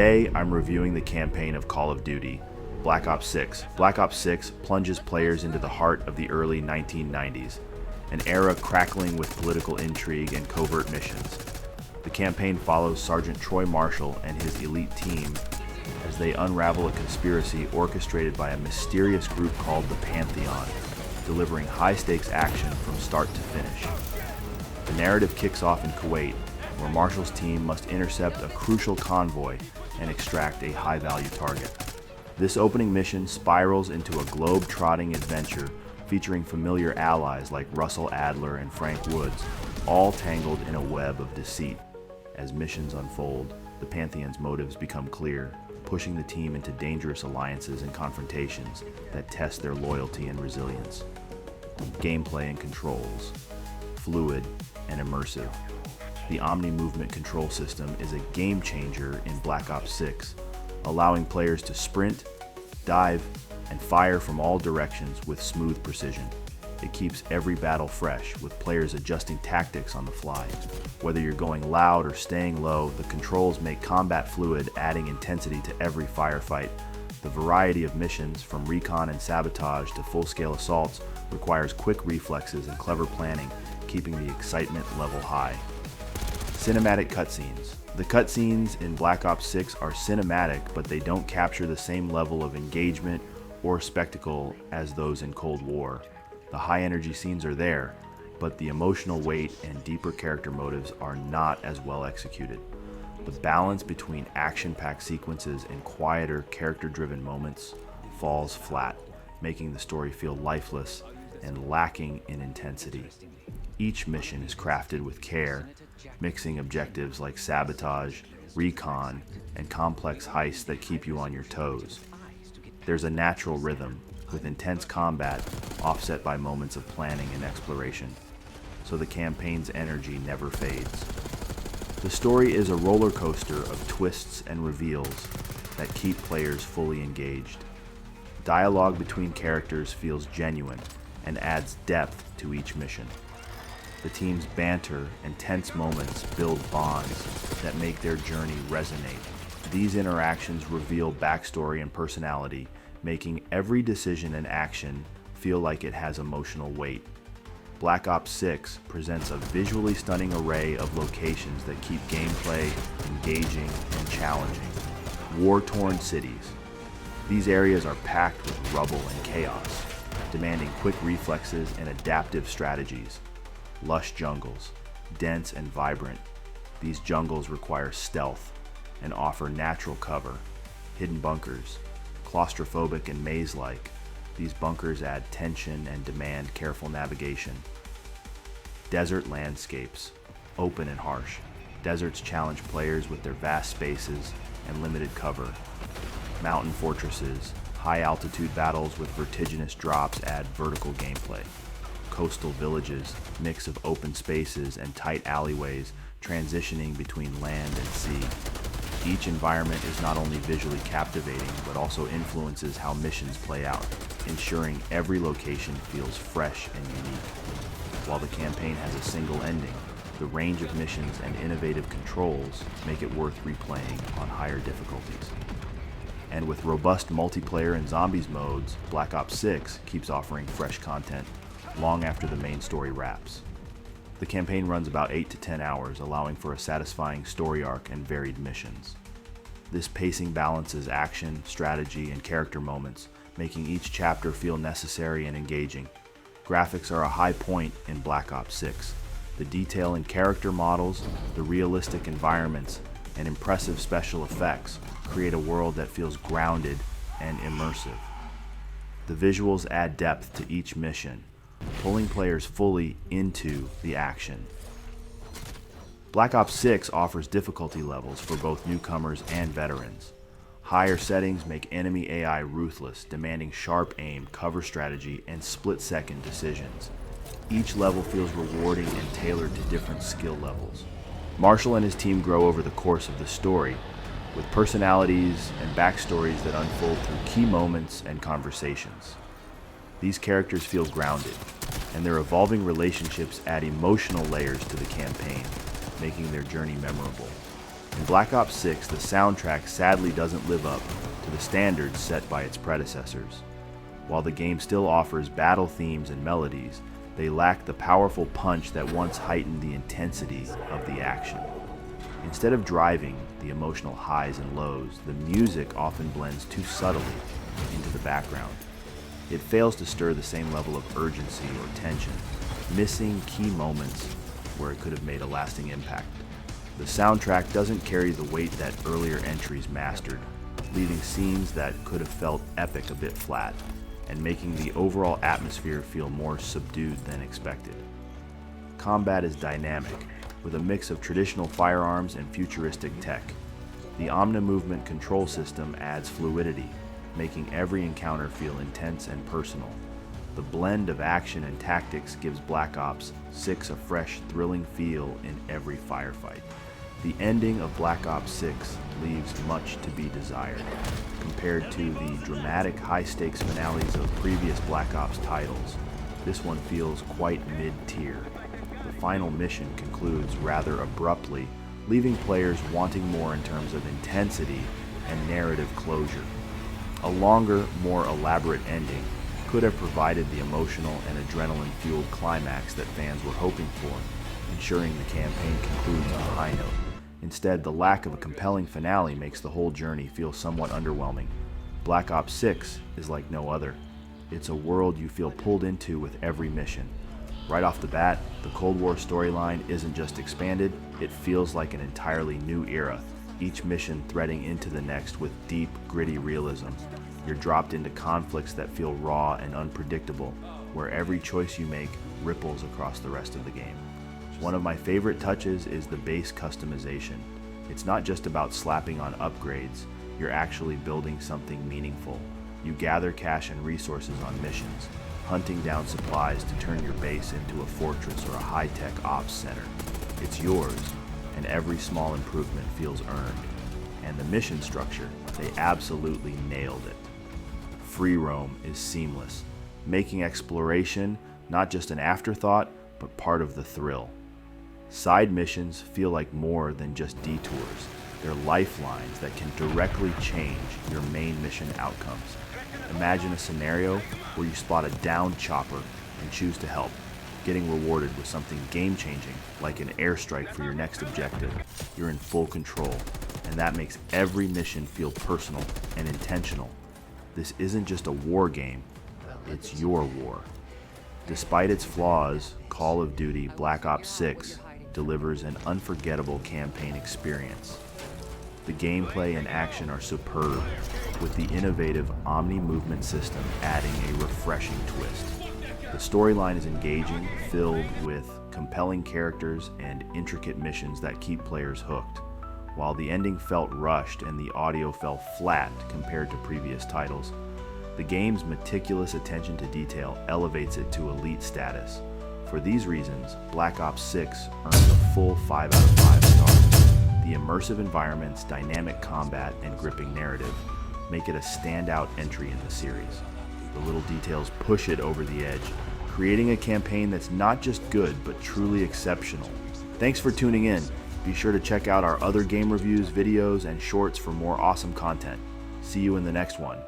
Today, I'm reviewing the campaign of Call of Duty, Black Ops 6. Black Ops 6 plunges players into the heart of the early 1990s, an era crackling with political intrigue and covert missions. The campaign follows Sergeant Troy Marshall and his elite team as they unravel a conspiracy orchestrated by a mysterious group called the Pantheon, delivering high-stakes action from start to finish. The narrative kicks off in Kuwait, where Marshall's team must intercept a crucial convoy and extract a high-value target. This opening mission spirals into a globe-trotting adventure featuring familiar allies like Russell Adler and Frank Woods, all tangled in a web of deceit. As missions unfold, the Pantheon's motives become clear, pushing the team into dangerous alliances and confrontations that test their loyalty and resilience. Gameplay and controls, fluid and immersive. The Omni Movement control system is a game changer in Black Ops 6, allowing players to sprint, dive, and fire from all directions with smooth precision. It keeps every battle fresh, with players adjusting tactics on the fly. Whether you're going loud or staying low, the controls make combat fluid, adding intensity to every firefight. The variety of missions, from recon and sabotage to full-scale assaults, requires quick reflexes and clever planning, keeping the excitement level high. Cinematic cutscenes. The cutscenes in Black Ops 6 are cinematic, but they don't capture the same level of engagement or spectacle as those in Cold War. The high-energy scenes are there, but the emotional weight and deeper character motives are not as well executed. The balance between action-packed sequences and quieter, character-driven moments falls flat, making the story feel lifeless and lacking in intensity. Each mission is crafted with care, mixing objectives like sabotage, recon, and complex heists that keep you on your toes. There's a natural rhythm, with intense combat offset by moments of planning and exploration, so the campaign's energy never fades. The story is a roller coaster of twists and reveals that keep players fully engaged. Dialogue between characters feels genuine and adds depth to each mission. The team's banter and tense moments build bonds that make their journey resonate. These interactions reveal backstory and personality, making every decision and action feel like it has emotional weight. Black Ops 6 presents a visually stunning array of locations that keep gameplay engaging and challenging. War-torn cities. These areas are packed with rubble and chaos, demanding quick reflexes and adaptive strategies. Lush jungles, dense and vibrant. These jungles require stealth and offer natural cover. Hidden bunkers, claustrophobic and maze-like. These bunkers add tension and demand careful navigation. Desert landscapes, open and harsh. Deserts challenge players with their vast spaces and limited cover. Mountain fortresses, high-altitude battles with vertiginous drops add vertical gameplay. Coastal villages, mix of open spaces and tight alleyways transitioning between land and sea. Each environment is not only visually captivating, but also influences how missions play out, ensuring every location feels fresh and unique. While the campaign has a single ending, the range of missions and innovative controls make it worth replaying on higher difficulties. And with robust multiplayer and zombies modes, Black Ops 6 keeps offering fresh content long after the main story wraps. The campaign runs about 8 to 10 hours, allowing for a satisfying story arc and varied missions. This pacing balances action, strategy, and character moments, making each chapter feel necessary and engaging. Graphics are a high point in Black Ops 6. The detail in character models, the realistic environments, and impressive special effects create a world that feels grounded and immersive. The visuals add depth to each mission, pulling players fully into the action. Black Ops 6 offers difficulty levels for both newcomers and veterans. Higher settings make enemy AI ruthless, demanding sharp aim, cover strategy, and split-second decisions. Each level feels rewarding and tailored to different skill levels. Marshall and his team grow over the course of the story, with personalities and backstories that unfold through key moments and conversations. These characters feel grounded, and their evolving relationships add emotional layers to the campaign, making their journey memorable. In Black Ops 6, the soundtrack sadly doesn't live up to the standards set by its predecessors. While the game still offers battle themes and melodies, they lack the powerful punch that once heightened the intensity of the action. Instead of driving the emotional highs and lows, the music often blends too subtly into the background. It fails to stir the same level of urgency or tension, missing key moments where it could have made a lasting impact. The soundtrack doesn't carry the weight that earlier entries mastered, leaving scenes that could have felt epic a bit flat, and making the overall atmosphere feel more subdued than expected. Combat is dynamic, with a mix of traditional firearms and futuristic tech. The Omni-Movement control system adds fluidity, making every encounter feel intense and personal. The blend of action and tactics gives Black Ops 6 a fresh, thrilling feel in every firefight. The ending of Black Ops 6 leaves much to be desired. Compared to the dramatic high-stakes finales of previous Black Ops titles, this one feels quite mid-tier. The final mission concludes rather abruptly, leaving players wanting more in terms of intensity and narrative closure. A longer, more elaborate ending could have provided the emotional and adrenaline-fueled climax that fans were hoping for, ensuring the campaign concludes on a high note. Instead, the lack of a compelling finale makes the whole journey feel somewhat underwhelming. Black Ops 6 is like no other. It's a world you feel pulled into with every mission. Right off the bat, the Cold War storyline isn't just expanded, it feels like an entirely new era, each mission threading into the next with deep, gritty realism. You're dropped into conflicts that feel raw and unpredictable, where every choice you make ripples across the rest of the game. One of my favorite touches is the base customization. It's not just about slapping on upgrades, you're actually building something meaningful. You gather cash and resources on missions, hunting down supplies to turn your base into a fortress or a high-tech ops center. It's yours, and every small improvement feels earned. And the mission structure, they absolutely nailed it. Free roam is seamless, making exploration not just an afterthought, but part of the thrill. Side missions feel like more than just detours. They're lifelines that can directly change your main mission outcomes. Imagine a scenario where you spot a downed chopper and choose to help, getting rewarded with something game-changing like an airstrike for your next objective. You're in full control, and that makes every mission feel personal and intentional. This isn't just a war game, it's your war. Despite its flaws, Call of Duty Black Ops 6 delivers an unforgettable campaign experience. The gameplay and action are superb, with the innovative Omni-Movement system adding a refreshing twist. The storyline is engaging, filled with compelling characters and intricate missions that keep players hooked. While the ending felt rushed and the audio fell flat compared to previous titles, the game's meticulous attention to detail elevates it to elite status. For these reasons, Black Ops 6 earns a full 5 out of 5 stars. The immersive environments, dynamic combat, and gripping narrative make it a standout entry in the series. The little details push it over the edge, creating a campaign that's not just good, but truly exceptional. Thanks for tuning in. Be sure to check out our other game reviews, videos, and shorts for more awesome content. See you in the next one.